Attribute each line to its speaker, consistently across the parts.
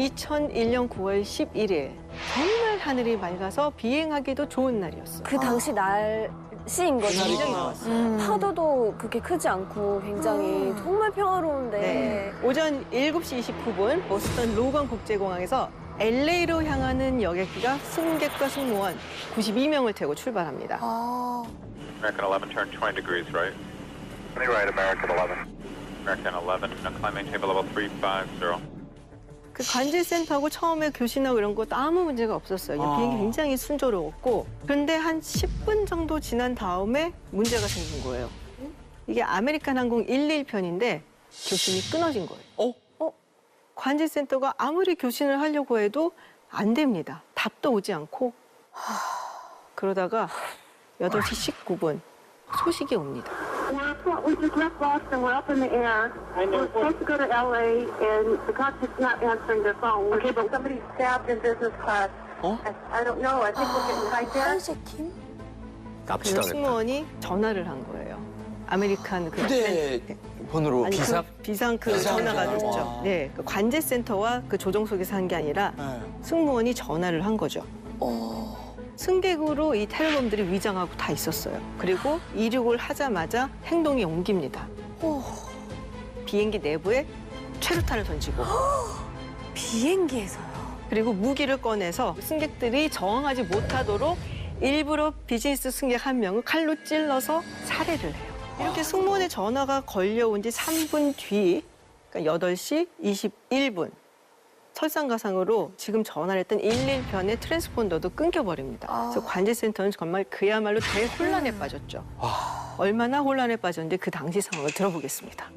Speaker 1: 2001년 9월 11일 정말 하늘이 맑아서 비행하기도 좋은 날이었어요.
Speaker 2: 그 당시 날씨인 거죠.
Speaker 1: 굉장히 좋았어요.
Speaker 2: 파도도 그렇게 크지 않고 굉장히 정말 평화로운데.
Speaker 1: 네. 오전 7시 29분 보스턴 로건 국제공항에서 LA로 향하는 여객기가 승객과 승무원 92명을 태우고 출발합니다.
Speaker 3: American 11, turn 20 degrees right. Right, American 11. American 11, now climbing table level 350.
Speaker 1: 그 관제센터하고 처음에 교신하고 이런 것도 아무 문제가 없었어요. 비행기 굉장히 순조로웠고. 그런데 한 10분 정도 지난 다음에 문제가 생긴 거예요. 이게 아메리칸 항공 11편인데 교신이 끊어진 거예요. 관제센터가 아무리 교신을 하려고 해도 안 됩니다. 답도 오지 않고. 그러다가 8시 19분 소식이 옵니다.
Speaker 4: We just left Boston. We're up in the air. We're supposed to go to LA, and the cockpit's not answering their phone. Okay, but somebody's stabbed in business class. I don't know. I think we're getting hijacked.
Speaker 2: 팀?
Speaker 1: 그래서
Speaker 5: 납치당했다.
Speaker 1: 승무원이 전화를 한 거예요. 아메리칸 그
Speaker 5: 휴대폰으로
Speaker 1: 아니,
Speaker 5: 비상?
Speaker 1: 그 비상 그 전화가 됐죠. 네, 그 관제센터와 그 조종석에서 한 게 아니라 승무원이 전화를 한 거죠. 승객으로 이 테러범들이 위장하고 다 있었어요. 그리고 이륙을 하자마자 행동이 옮깁니다. 비행기 내부에 최루탄을 던지고
Speaker 2: 비행기에서요.
Speaker 1: 그리고 무기를 꺼내서 승객들이 저항하지 못하도록 일부러 비즈니스 승객 한 명을 칼로 찔러서 살해를 해요. 이렇게 승무원의 전화가 걸려온 지 3분 뒤, 그러니까 8시 21분. 설상가상으로 지금 전화를 했던 11편의 트랜스폰더도 끊겨버립니다. 그래서 관제센터는 정말 그야말로 대혼란에 빠졌죠. 얼마나 혼란에 빠졌는데 그 당시 상황을 들어보겠습니다.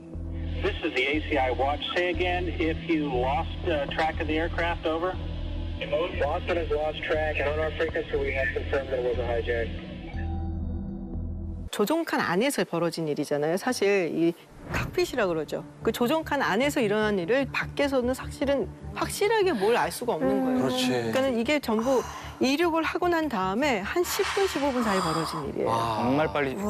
Speaker 6: This is the ACI watch. Say again if you lost track of the aircraft, over. Boston has lost track, and on our frequency we have confirmed that it was a hijack.
Speaker 1: 조종칸 안에서 벌어진 일이잖아요. 사실 이 칵핏이라 그러죠. 그 조종칸 안에서 일어난 일을 밖에서는 사실은 확실하게 뭘 알 수가 없는 거예요.
Speaker 5: 그렇지.
Speaker 1: 그러니까는 이게 전부 이륙을 하고 난 다음에 한 10분, 15분 사이 벌어진 일이에요.
Speaker 5: 정말 빨리.
Speaker 1: 네.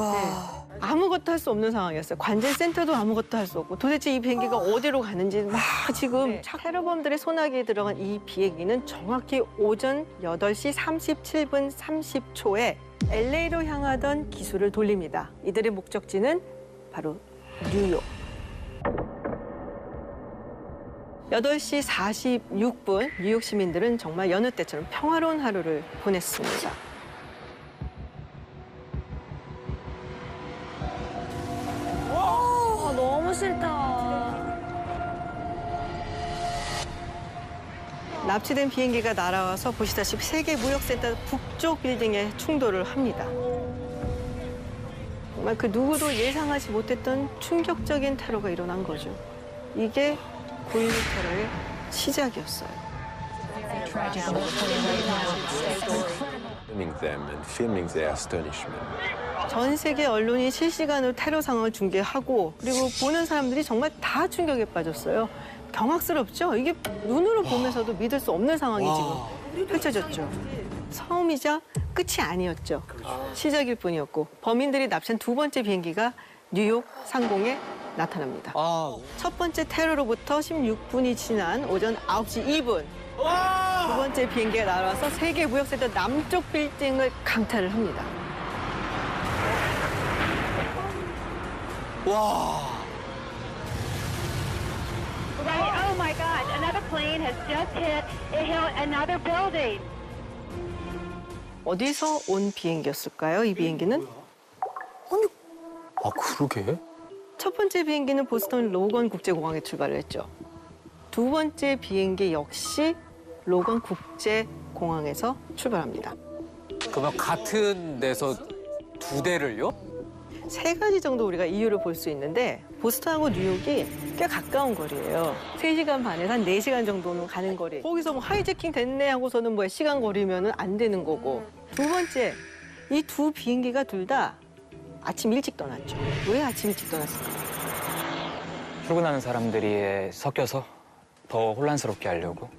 Speaker 1: 아무것도 할 수 없는 상황이었어요. 관제센터도 아무것도 할 수 없고 도대체 이 비행기가 어디로 가는지 막 지금 테러범들의 소나기에 들어간 이 비행기는 정확히 오전 8시 37분 30초에 LA로 향하던 기수를 돌립니다. 이들의 목적지는 바로 뉴욕. 8시 46분 뉴욕 시민들은 정말 여느 때처럼 평화로운 하루를 보냈습니다.
Speaker 2: 너무 싫다.
Speaker 1: 납치된 비행기가 날아와서 보시다시피 세계 무역센터 북쪽 빌딩에 충돌을 합니다. 정말 그 누구도 예상하지 못했던 충격적인 테러가 일어난 거죠. 이게 9.11 테러의 시작이었어요.
Speaker 7: Filming them and filming their astonishment.
Speaker 1: 전 세계 언론이 실시간으로 테러 상황을 중계하고 그리고 보는 사람들이 정말 다 충격에 빠졌어요. 경악스럽죠? 이게 눈으로 보면서도 믿을 수 없는 상황이 지금 펼쳐졌죠. 처음이자 끝이 아니었죠. 시작일 뿐이었고 범인들이 납치한 두 번째 비행기가 뉴욕 상공에 나타납니다. 첫 번째 테러로부터 16분이 지난 오전 9시 2분 두 번째 비행기가 날아와서 세계 무역센터 남쪽 빌딩을 강탈을 합니다.
Speaker 4: Right? Oh my God! Another plane has just hit another building.
Speaker 1: 어디서 온 비행기였을까요? 이 비행기는?
Speaker 5: 아, 그러게?
Speaker 1: 첫 번째 비행기는 보스턴 로건 국제공항에 출발을 했죠. 두 번째 비행기 역시 로건 국제공항에서 출발합니다.
Speaker 5: 그러면 같은 데서 두 대를요?
Speaker 1: 세 가지 정도 우리가 이유를 볼 수 있는데 보스턴하고 뉴욕이 꽤 가까운 거리예요. 3시간 반에서 한 4시간 정도는 가는 거리. 거기서 뭐 하이제킹 됐네 하고서는 뭐 시간 거리면은 안 되는 거고. 두 번째, 이 두 비행기가 둘 다 아침 일찍 떠났죠. 왜 아침 일찍 떠났을까요?
Speaker 8: 출근하는 사람들이 섞여서 더 혼란스럽게 하려고.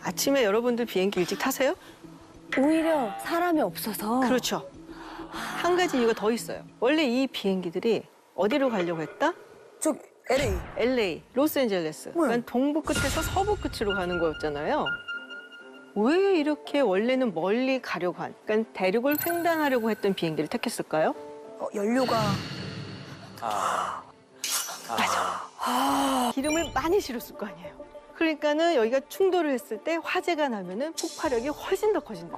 Speaker 1: 아침에 여러분들 비행기 일찍 타세요?
Speaker 2: 오히려 사람이 없어서.
Speaker 1: 그렇죠. 한 가지 이유가 더 있어요. 원래 이 비행기들이 어디로 가려고 했다?
Speaker 2: 저
Speaker 1: LA, 로스앤젤레스. 그러니까 동부 끝에서 서부 끝으로 가는 거였잖아요. 왜 이렇게 원래는 멀리 가려고 한, 그러니까 대륙을 횡단하려고 했던 비행기를 택했을까요?
Speaker 2: 연료가
Speaker 1: 기름을 많이 실었을 거 아니에요. 그러니까는 여기가 충돌을 했을 때 화재가 나면은 폭발력이 훨씬 더 커진다.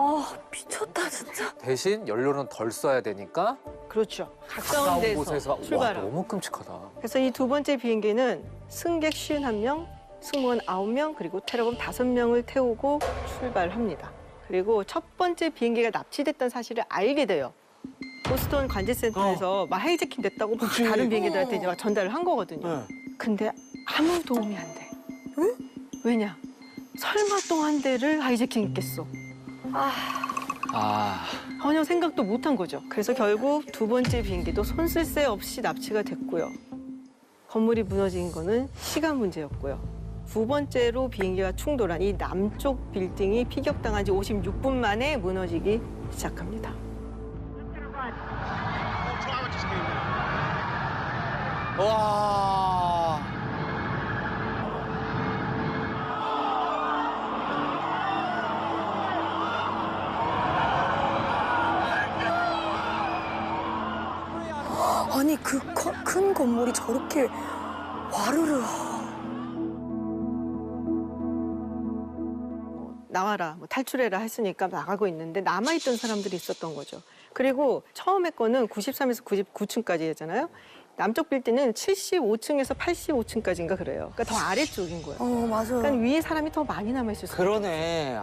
Speaker 2: 미쳤다 진짜.
Speaker 5: 대신 연료는 덜 써야 되니까
Speaker 1: 그렇죠. 가까운
Speaker 5: 가까운
Speaker 1: 데서
Speaker 5: 곳에서 와,
Speaker 1: 출발하고.
Speaker 5: 너무 끔찍하다.
Speaker 1: 그래서 이 두 번째 비행기는 승객 51명, 승무원 9명, 그리고 테러범 5명을 태우고 출발합니다. 그리고 첫 번째 비행기가 납치됐다는 사실을 알게 돼요. 보스턴 관제센터에서 막 하이제킹 됐다고 막 다른 비행기들한테 이제 막 전달을 한 거거든요. 근데 아무 도움이 안 돼. 왜냐? 설마 또 한 대를 하이제킹했겠어. 전혀 생각도 못 한 거죠. 그래서 결국 두 번째 비행기도 손쓸 새 없이 납치가 됐고요. 건물이 무너진 거는 시간 문제였고요. 두 번째로 비행기가 충돌한 이 남쪽 빌딩이 피격당한 지 56분 만에 무너지기 시작합니다.
Speaker 5: 와.
Speaker 2: 아니 그 큰 건물이 저렇게 와르르.
Speaker 1: 나와라, 뭐 탈출해라 했으니까 나가고 있는데 남아있던 사람들이 있었던 거죠. 그리고 처음에 거는 93에서 99층까지였잖아요. 남쪽 빌딩은 75층에서 85층까지인가 그래요. 그러니까 더 아래쪽인 거예요.
Speaker 2: 맞아요.
Speaker 1: 그러니까 위에 사람이 더 많이 남아있었어요.
Speaker 9: 그러네.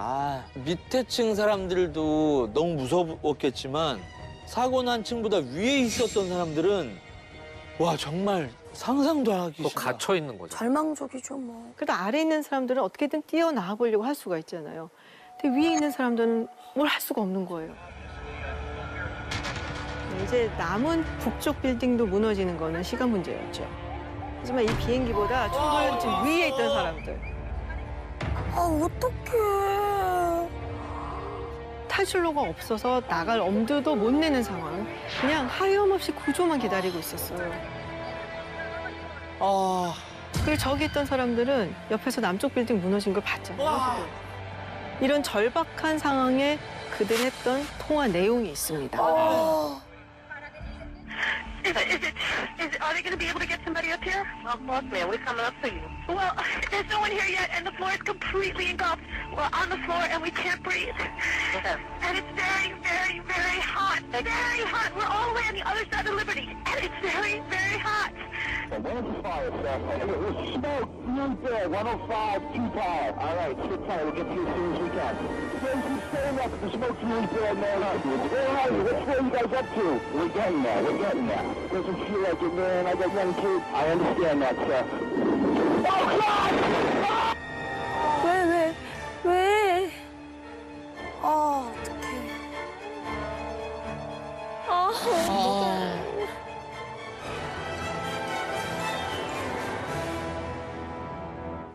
Speaker 9: 밑에 층 사람들도 너무 무서웠겠지만 사고 난 층보다 위에 있었던 사람들은 와 정말 상상도 하기
Speaker 5: 또
Speaker 9: 싫어.
Speaker 5: 갇혀 있는 거죠.
Speaker 2: 절망적이죠 뭐.
Speaker 1: 그래도 아래에 있는 사람들은 어떻게든 뛰어나와 보려고 할 수가 있잖아요. 근데 위에 있는 사람들은 뭘 할 수가 없는 거예요. 네, 이제 남은 북쪽 빌딩도 무너지는 거는 시간 문제였죠. 하지만 이 비행기보다 충돌지 위에 있던 사람들.
Speaker 2: 어떡해.
Speaker 1: 탈출로가 없어서 나갈 엄두도 못 내는 상황. 그냥 하염없이 구조만 기다리고 있었어요. 그리고 저기 있던 사람들은 옆에서 남쪽 빌딩 무너진 걸 봤잖아요. 지금. 이런 절박한 상황에 그들이 했던 통화 내용이 있습니다.
Speaker 4: Are they going to be able to get somebody up here? Of course, man. We're coming up to you. Well, there's no one here yet, and the floor is completely engulfed. We're on the floor, and we can't breathe. And it's very, very, very hot. Very hot. We're all the way on the other side of Liberty, and it's very, very hot.
Speaker 6: Where's the fire, sir? There's smoke right there, 105, 2 power. All right, sit tight. We'll get to you as soon as we can. Keep staying up. The smoke's really bad, man. Where are you? What's where you guys up to? We're getting there. We're getting there. Doesn't feel like it, man. I got young kids. I understand that, sir. Oh, God!
Speaker 2: 왜? 어떡해.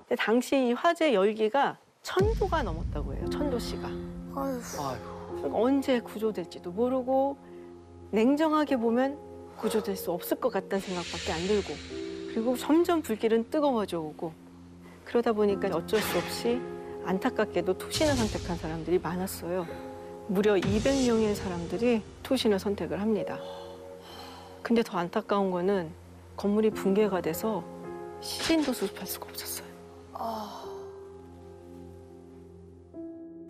Speaker 1: 근데 당시 이 화재 열기가 1000도가 넘었다고 해요. 1000도씨가. 그러니까 언제 구조될지도 모르고 냉정하게 보면 구조될 수 없을 것 같다는 생각밖에 안 들고 그리고 점점 불길은 뜨거워져 오고 그러다 보니까 어쩔 수 없이 안타깝게도 투신을 선택한 사람들이 많았어요. 무려 200명의 사람들이 투신을 선택을 합니다. 근데 더 안타까운 거는 건물이 붕괴가 돼서 시신도 수습할 수가 없었어요.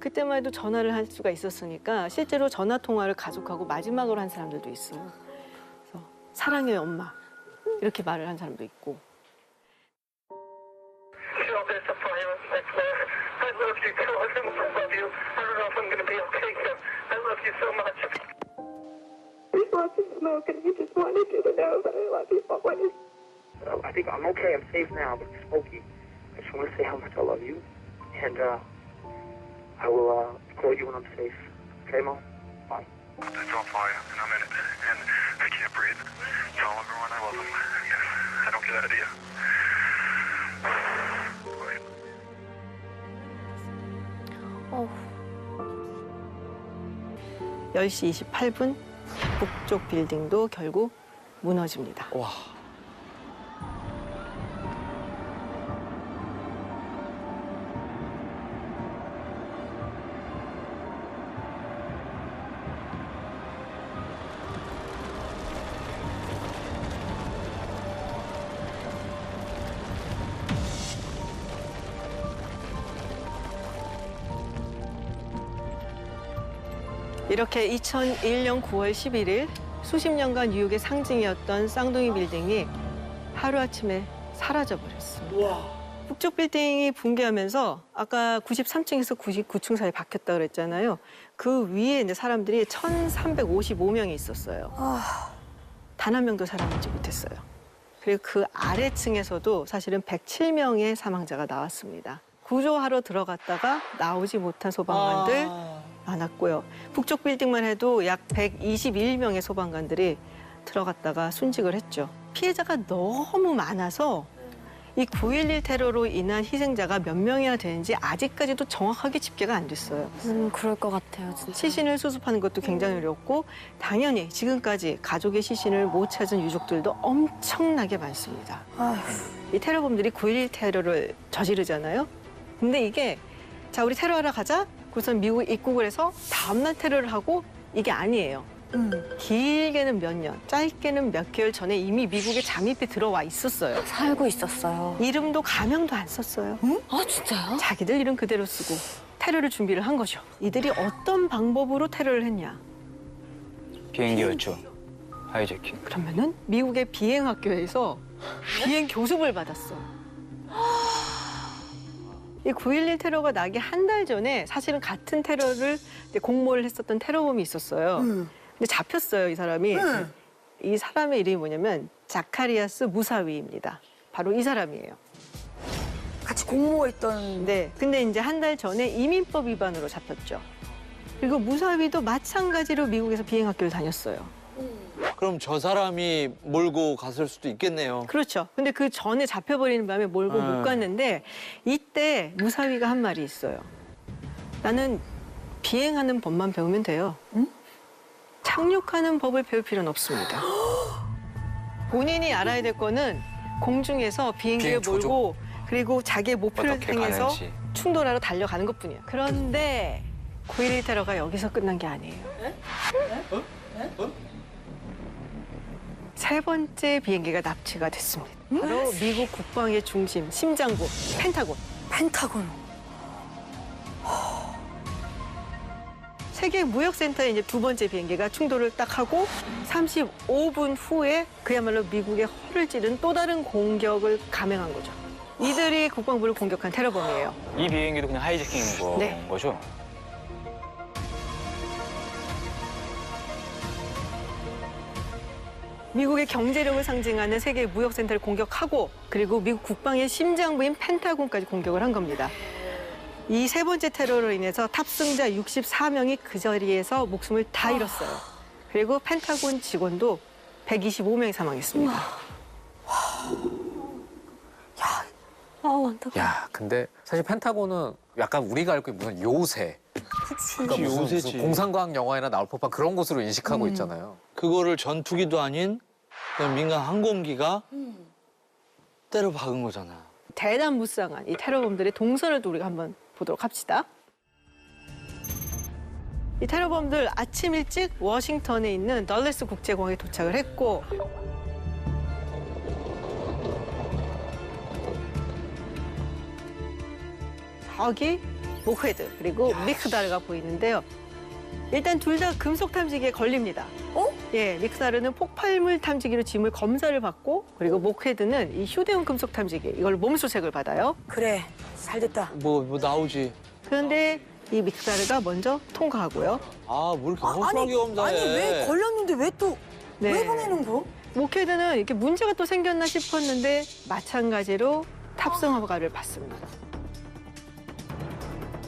Speaker 1: 그때만 해도 전화를 할 수가 있었으니까 실제로 전화 통화를 가족하고 마지막으로 한 사람들도 있어요. 그래서 사랑해 엄마 이렇게 말을 한 사람도 있고.
Speaker 6: There's a fire right there. I love you, too. I love you. I don't know if I'm going to be okay, sir. I love you so much.
Speaker 4: There's lots of smoke, and we just wanted you to know that I love you always.
Speaker 6: I think I'm okay. I'm safe now, but it's smoky. I just want to say how much I love you. And, I will, call you when I'm safe. Okay, Mom? Bye.
Speaker 3: It's on fire, and I'm in it, and I can't breathe. Tell everyone I love them. Yes, I don't get out of here.
Speaker 1: 10시 28분 북쪽 빌딩도 결국 무너집니다. 이렇게 2001년 9월 11일 수십 년간 뉴욕의 상징이었던 쌍둥이 빌딩이 하루아침에 사라져버렸습니다. 북쪽 빌딩이 붕괴하면서 아까 93층에서 99층 사이 바뀌었다고 그랬잖아요. 그 위에 이제 사람들이 1,355명이 있었어요. 단 한 명도 살아남지 못했어요. 그리고 그 아래층에서도 사실은 107명의 사망자가 나왔습니다. 구조하러 들어갔다가 나오지 못한 소방관들 많았고요. 북쪽 빌딩만 해도 약 121명의 소방관들이 들어갔다가 순직을 했죠. 피해자가 너무 많아서 이 9.11 테러로 인한 희생자가 몇 명이나 되는지 아직까지도 정확하게 집계가 안 됐어요.
Speaker 2: 그럴 것 같아요, 진짜.
Speaker 1: 시신을 수습하는 것도 굉장히 어렵고 당연히 지금까지 가족의 시신을 못 찾은 유족들도 엄청나게 많습니다. 이 테러범들이 9.11 테러를 저지르잖아요. 근데 이게 자 우리 테러하러 가자. 우선 미국 입국을 해서 다음날 테러를 하고 이게 아니에요. 길게는 몇 년, 짧게는 몇 개월 전에 이미 미국에 잠입해 들어와 있었어요.
Speaker 2: 살고 있었어요.
Speaker 1: 이름도 가명도 안 썼어요.
Speaker 2: 아, 진짜요?
Speaker 1: 자기들 이름 그대로 쓰고 테러를 준비를 한 거죠. 이들이 어떤 방법으로 테러를 했냐?
Speaker 8: 비행기였죠. 하이제킹.
Speaker 1: 그러면은 미국의 비행학교에서 비행 교습을 받았어. 이 9.11 테러가 나기 한 달 전에 사실은 같은 테러를 이제 공모를 했었던 테러범이 있었어요. 근데 잡혔어요, 이 사람이. 이 사람의 이름이 뭐냐면 자카리아스 무사위입니다. 바로 이 사람이에요.
Speaker 10: 같이 공모했던.
Speaker 1: 네. 근데 이제 한 달 전에 이민법 위반으로 잡혔죠. 그리고 무사위도 마찬가지로 미국에서 비행학교를 다녔어요.
Speaker 9: 그럼 저 사람이 몰고 갔을 수도 있겠네요.
Speaker 1: 그렇죠. 근데 그 전에 잡혀버리는 바람에 몰고 못 갔는데 이때 무사위가 한 말이 있어요. 나는 비행하는 법만 배우면 돼요. 착륙하는 법을 배울 필요는 없습니다. 본인이 알아야 될 거는 공중에서 비행기를
Speaker 5: 비행 조종.
Speaker 1: 몰고 그리고 자기의 목표를
Speaker 8: 어떻게
Speaker 1: 향해서
Speaker 8: 가는지.
Speaker 1: 충돌하러 달려가는 것뿐이에요. 그런데 9.11 테러가 여기서 끝난 게 아니에요. 세 번째 비행기가 납치가 됐습니다. 바로 미국 국방의 중심, 심장부, 펜타곤.
Speaker 10: 펜타곤.
Speaker 1: 세계 무역센터에 이제 두 번째 비행기가 충돌을 딱 하고 35분 후에 그야말로 미국의 허를 찌른 또 다른 공격을 감행한 거죠. 이들이 국방부를 공격한 테러범이에요.
Speaker 8: 이 비행기도 그냥 하이제킹인
Speaker 1: 네.
Speaker 8: 거죠?
Speaker 1: 미국의 경제력을 상징하는 세계 무역센터를 공격하고 그리고 미국 국방의 심장부인 펜타곤까지 공격을 한 겁니다. 이 세 번째 테러로 인해서 탑승자 64명이 그 자리에서 목숨을 다 잃었어요. 그리고 펜타곤 직원도 125명이 사망했습니다.
Speaker 2: 안타까워.
Speaker 5: 야, 근데 사실 펜타곤은 약간 우리가 알고 있는 무슨 요새. 그러니까
Speaker 9: 그치,
Speaker 5: 무슨
Speaker 9: 요새지.
Speaker 5: 공상과학 영화에나 나올 법한 그런 곳으로 인식하고 있잖아요.
Speaker 9: 그거를 전투기도 아닌 그냥 민간 항공기가 때려 박은 거잖아.
Speaker 1: 대단 무쌍한 이 테러범들의 동선을 또 우리가 한번 보도록 합시다. 이 테러범들 아침 일찍 워싱턴에 있는 널레스 국제공항에 도착을 했고 저기 모헤드 그리고 미크다르가 보이는데요. 일단 둘 다 금속 탐지기에 걸립니다. 예, 미크다르는 폭발물 탐지기로 짐을 검사를 받고 그리고 모헤드는 이 휴대용 금속 탐지기 이걸 몸수색을 받아요.
Speaker 10: 그래, 잘 됐다.
Speaker 9: 뭐 나오지.
Speaker 1: 그런데 이 미크다르가 먼저 통과하고요.
Speaker 9: 아, 뭘 이렇게 허술하게 검사해.
Speaker 10: 아니 왜 걸렸는데 왜 또 왜
Speaker 1: 네.
Speaker 10: 보내는 거?
Speaker 1: 모헤드는 이렇게 문제가 또 생겼나 싶었는데 마찬가지로 탑승 허가를 받습니다.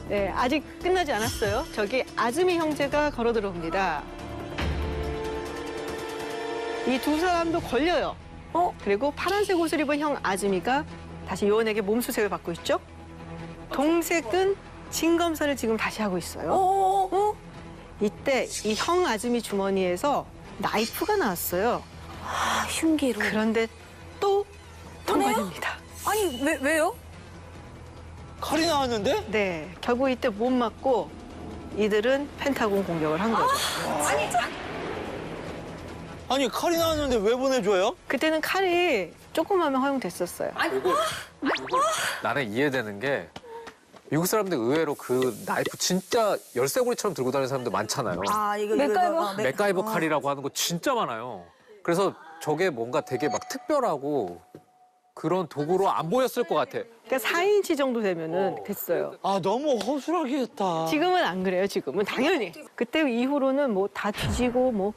Speaker 1: 네, 아직 끝나지 않았어요. 저기 아즈미 형제가 걸어 들어옵니다. 이 두 사람도 걸려요. 그리고 파란색 옷을 입은 형 아즈미가 다시 요원에게 몸수색을 받고 있죠. 동생은 진 검사를 지금 다시 하고 있어요. 이때 이 형 아즈미 주머니에서 나이프가 나왔어요.
Speaker 2: 아, 흉기로.
Speaker 1: 그런데 또 통과됩니다.
Speaker 10: 아니 왜요?
Speaker 9: 칼이 나왔는데?
Speaker 1: 네, 결국 이때 못 맞고 이들은 펜타곤 공격을 한 거죠.
Speaker 9: 아니, 칼이 나왔는데 왜 보내줘요?
Speaker 1: 그때는 칼이 조금 하면 허용됐었어요.
Speaker 5: 나는 이해되는 게 미국 사람들 의외로 그 나이프 진짜 열쇠고리처럼 들고 다니는 사람들 많잖아요.
Speaker 10: 아, 이거
Speaker 2: 맥가이버.
Speaker 5: 맥가이버 칼이라고 하는 거 진짜 많아요. 그래서 저게 뭔가 되게 막 특별하고 그런 도구로 안 보였을 것 같아.
Speaker 1: 그러니까 4인치 정도 되면은 됐어요.
Speaker 9: 아, 너무 허술하게 했다.
Speaker 1: 지금은 안 그래요. 지금은 당연히. 그때 이후로는 뭐 다 뒤지고 뭐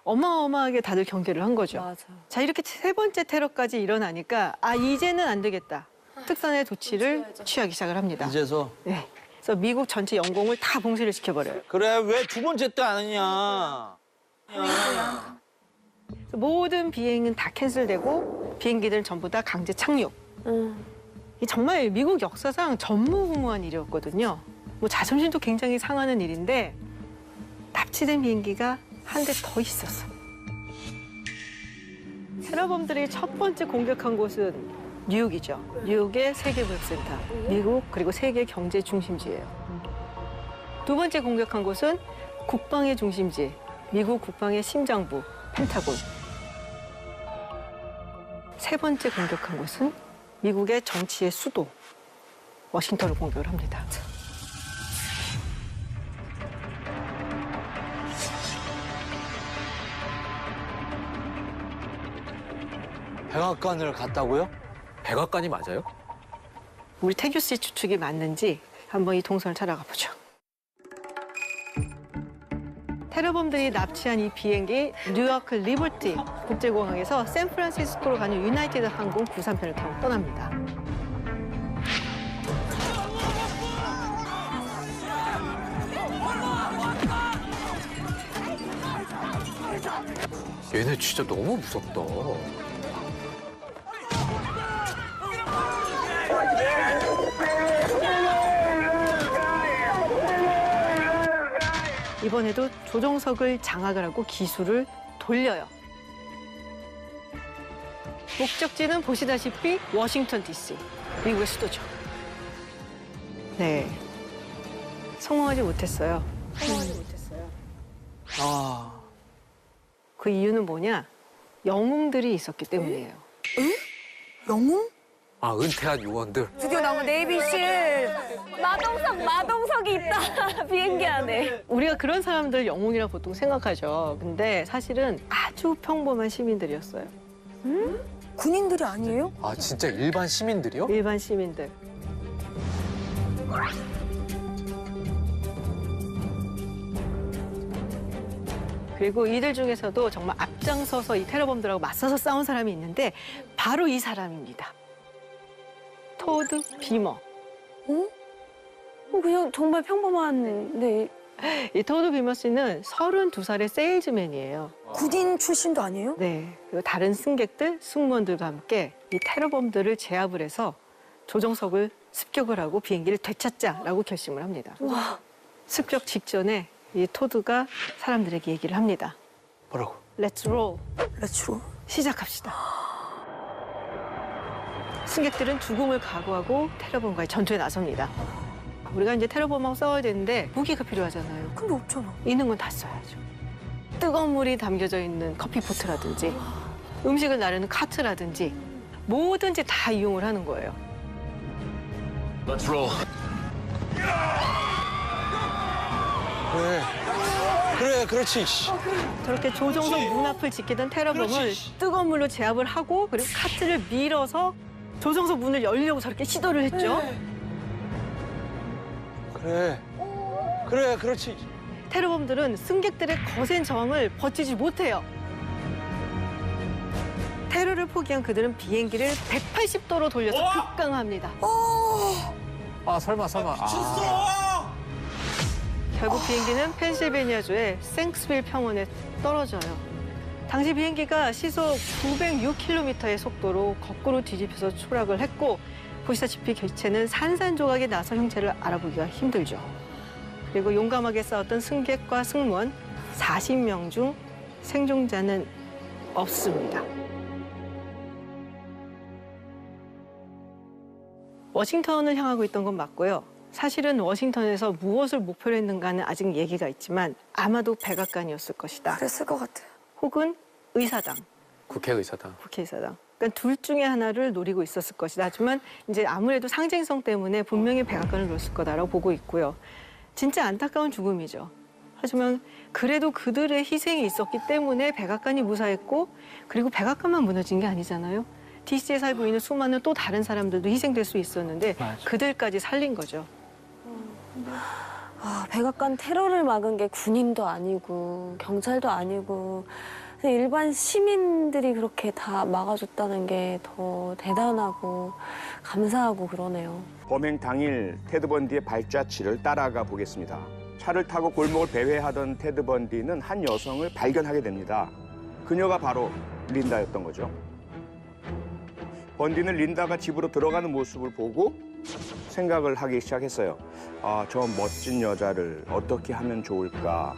Speaker 1: 어마어마하게 다들 경계를 한 거죠.
Speaker 2: 맞아.
Speaker 1: 자, 이렇게 세 번째 테러까지 일어나니까 아, 이제는 안 되겠다. 특선의 조치를 취하기 시작을 합니다.
Speaker 9: 이제서.
Speaker 1: 네. 그래서 미국 전체 영공을 다 봉쇄를 시켜버려요.
Speaker 9: 그래, 왜 두 번째 때 안 하냐.
Speaker 1: 그래서 모든 비행은 다 캔슬되고 비행기들은 전부 다 강제 착륙. 이 정말 미국 역사상 전무후무한 일이었거든요. 뭐 자존심도 굉장히 상하는 일인데 납치된 비행기가 한 대 더 있었어. 테러범들이 첫 번째 공격한 곳은 뉴욕이죠. 뉴욕의 세계무역센터, 미국 그리고 세계 경제 중심지예요. 두 번째 공격한 곳은 국방의 중심지, 미국 국방의 심장부, 펜타곤. 세 번째 공격한 곳은 미국의 정치의 수도, 워싱턴을 공격을 합니다.
Speaker 9: 백악관을 갔다고요?
Speaker 5: 백악관이 맞아요?
Speaker 1: 우리 태규 씨 추측이 맞는지 한번 이 동선을 찾아가 보죠. 테러범들이 납치한 이 비행기 뉴요크 리버티 국제공항에서 샌프란시스코로 가는 유나이티드 항공 93편을 타고 떠납니다.
Speaker 5: 얘네 진짜 너무 무섭다.
Speaker 1: 이번에도 조종석을 장악을 하고 기술을 돌려요. 목적지는 보시다시피 워싱턴 DC, 미국의 수도죠. 네, 성공하지 못했어요.
Speaker 9: 아,
Speaker 1: 그 이유는 뭐냐? 영웅들이 있었기 때문이에요.
Speaker 10: 영웅?
Speaker 5: 아, 은퇴한 요원들.
Speaker 10: 드디어 나온 네이비실.
Speaker 2: 마동석이 있다. 비행기 안에.
Speaker 1: 우리가 그런 사람들 영웅이라 보통 생각하죠. 근데 사실은 아주 평범한 시민들이었어요.
Speaker 10: 군인들이 아니에요?
Speaker 5: 아, 진짜 일반 시민들이요?
Speaker 1: 일반 시민들. 그리고 이들 중에서도 정말 앞장서서 이 테러범들하고 맞서서 싸운 사람이 있는데 바로 이 사람입니다. 토드 비머.
Speaker 2: 그냥 정말 평범한, 네.
Speaker 1: 이 토드 비머 씨는 32살의 세일즈맨이에요.
Speaker 10: 군인 출신도 아니에요?
Speaker 1: 네. 그리고 다른 승객들, 승무원들과 함께 이 테러범들을 제압을 해서 조종석을 습격을 하고 비행기를 되찾자라고 결심을 합니다.
Speaker 2: 와.
Speaker 1: 습격 직전에 이 토드가 사람들에게 얘기를 합니다.
Speaker 9: 뭐라고?
Speaker 1: Let's roll.
Speaker 10: 렛츠로.
Speaker 1: 시작합시다. 승객들은 죽음을 각오하고 테러범과의 전투에 나섭니다. 우리가 이제 테러범하고 싸워야 되는데 무기가 필요하잖아요.
Speaker 10: 근데 없잖아.
Speaker 1: 있는 건 다 써야죠. 뜨거운 물이 담겨져 있는 커피포트라든지 음식을 나르는 카트라든지 뭐든지 다 이용을 하는 거예요.
Speaker 7: Let's roll.
Speaker 9: 그래, 그렇지.
Speaker 1: 저렇게 조종석 문 앞을 지키던 테러범을 뜨거운 물로 제압을 하고 그리고 카트를 밀어서 조종석 문을 열려고 저렇게 시도를 했죠.
Speaker 9: 그래, 그렇지.
Speaker 1: 테러범들은 승객들의 거센 저항을 버티지 못해요. 테러를 포기한 그들은 비행기를 180도로 돌려서 급강합니다.
Speaker 5: 아, 설마. 아,
Speaker 1: 결국 비행기는 펜실베니아주의 생스빌 평원에 떨어져요. 당시 비행기가 시속 906km의 속도로 거꾸로 뒤집혀서 추락을 했고 보시다시피 기체는 산산조각이 나서 형체를 알아보기가 힘들죠. 그리고 용감하게 싸웠던 승객과 승무원 40명 중 생존자는 없습니다. 워싱턴을 향하고 있던 건 맞고요. 사실은 워싱턴에서 무엇을 목표로 했는가는 아직 얘기가 있지만 아마도 백악관이었을 것이다.
Speaker 10: 그랬을 것 같아.
Speaker 1: 혹은 의사당,
Speaker 5: 국회의사당.
Speaker 1: 국회의사당. 그러니까 둘 중에 하나를 노리고 있었을 것이다. 하지만 이제 아무래도 상징성 때문에 분명히 백악관을 놓았을 거다라고 보고 있고요. 진짜 안타까운 죽음이죠. 하지만 그래도 그들의 희생이 있었기 때문에 백악관이 무사했고 그리고 백악관만 무너진 게 아니잖아요. DC에 살고 있는 수많은 또 다른 사람들도 희생될 수 있었는데 그들까지 살린 거죠.
Speaker 2: 아, 백악관 테러를 막은 게 군인도 아니고 경찰도 아니고 그냥 일반 시민들이 그렇게 다 막아줬다는 게 더 대단하고 감사하고 그러네요.
Speaker 11: 범행 당일 테드 번디의 발자취를 따라가 보겠습니다. 차를 타고 골목을 배회하던 테드 번디는 한 여성을 발견하게 됩니다. 그녀가 바로 린다였던 거죠. 번디는 린다가 집으로 들어가는 모습을 보고 생각을 하기 시작했어요. 아, 저 멋진 여자를 어떻게 하면 좋을까.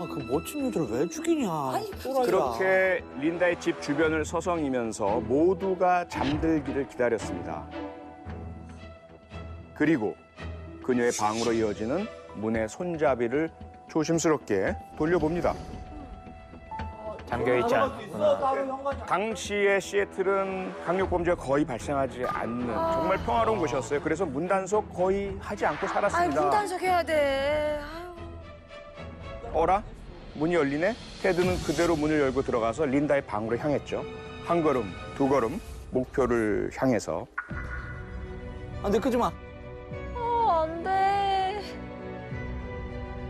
Speaker 9: 아, 그 멋진 여자를 왜 죽이냐. 또라이야.
Speaker 11: 그렇게 린다의 집 주변을 서성이면서 모두가 잠들기를 기다렸습니다. 그리고 그녀의 방으로 이어지는 문의 손잡이를 조심스럽게 돌려봅니다.
Speaker 8: 잠겨있지 않구나.
Speaker 11: 당시의 시애틀은 강력범죄가 거의 발생하지 않는 정말 평화로운 곳이었어요. 그래서 문단속 거의 하지 않고
Speaker 10: 아이,
Speaker 11: 살았습니다.
Speaker 10: 문단속 해야 돼. 아유.
Speaker 11: 어라? 문이 열리네? 테드는 그대로 문을 열고 들어가서 린다의 방으로 향했죠. 한 걸음, 두 걸음 목표를 향해서.
Speaker 9: 안 돼, 끄지 마.
Speaker 2: 안 돼.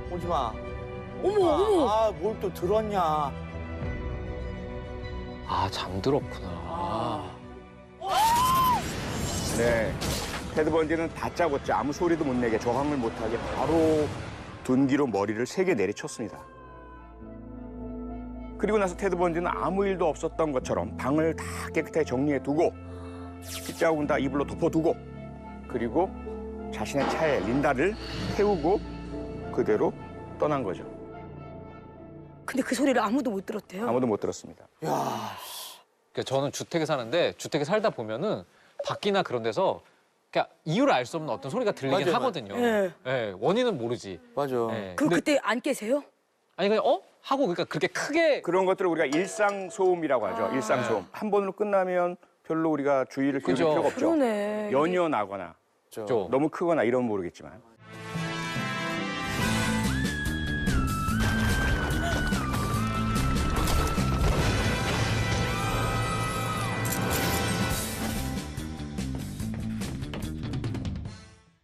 Speaker 9: 오지 마.
Speaker 10: 어머, 어머.
Speaker 9: 아, 뭘 또 들었냐.
Speaker 5: 아, 잠들었구나.
Speaker 11: 네, 테드 번디는 다짜고짜 아무 소리도 못 내게 저항을 못하게 바로 둔기로 머리를 세게 내리쳤습니다. 그리고 나서 테드 번디는 아무 일도 없었던 것처럼 방을 다 깨끗하게 정리해두고 핏자국은 다 이불로 덮어두고 그리고 자신의 차에 린다를 태우고 그대로 떠난 거죠.
Speaker 10: 근데 그 소리를 아무도 못 들었대요.
Speaker 11: 아무도 못 들었습니다.
Speaker 9: 야,
Speaker 5: 그러니까 저는 주택에 사는데 주택에 살다 보면은 밖이나 그런 데서 그러니까 이유를 알 수 없는 어떤 소리가 들리긴
Speaker 9: 맞아요,
Speaker 5: 하거든요.
Speaker 10: 맞아요.
Speaker 5: 예, 원인은 모르지.
Speaker 9: 맞아.
Speaker 5: 예,
Speaker 10: 그럼
Speaker 5: 근데
Speaker 10: 그때 안 깨세요?
Speaker 5: 아니 그냥 하고 그러니까 그렇게 크게
Speaker 11: 그런 것들을 우리가 일상소음이라고 하죠. 일상소음. 한 번으로 끝나면 별로 우리가 주의를 기울일
Speaker 5: 그죠.
Speaker 11: 필요가 없죠.
Speaker 10: 그러네.
Speaker 11: 연이어 나거나
Speaker 5: 좀
Speaker 11: 너무 크거나 이러면 모르겠지만